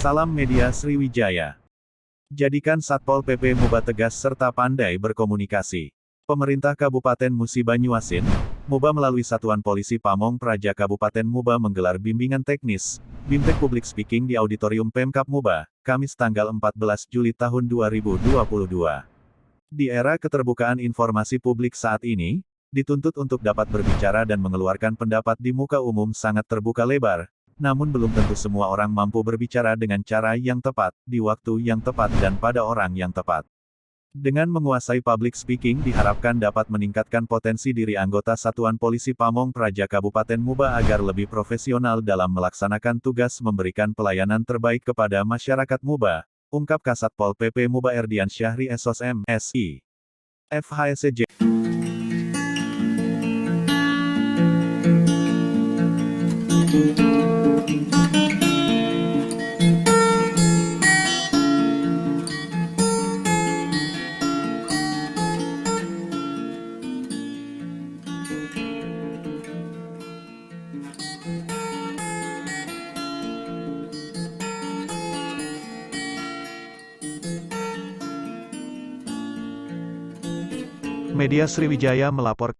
Salam Media Sriwijaya. Jadikan Satpol PP Muba tegas serta pandai berkomunikasi. Pemerintah Kabupaten Musi Banyuasin, Muba melalui Satuan Polisi Pamong Praja Kabupaten Muba menggelar bimbingan teknis, Bimtek Public Speaking di Auditorium Pemkab Muba, Kamis tanggal 14 Juli tahun 2022. Di era keterbukaan informasi publik saat ini, dituntut untuk dapat berbicara dan mengeluarkan pendapat di muka umum sangat terbuka lebar, namun belum tentu semua orang mampu berbicara dengan cara yang tepat, di waktu yang tepat dan pada orang yang tepat. Dengan menguasai public speaking diharapkan dapat meningkatkan potensi diri anggota Satuan Polisi Pamong Praja Kabupaten Muba agar lebih profesional dalam melaksanakan tugas memberikan pelayanan terbaik kepada masyarakat Muba, ungkap Kasat Pol PP Muba Erdian Syahri SOS MSI. FHSJ. Media Sriwijaya melapor.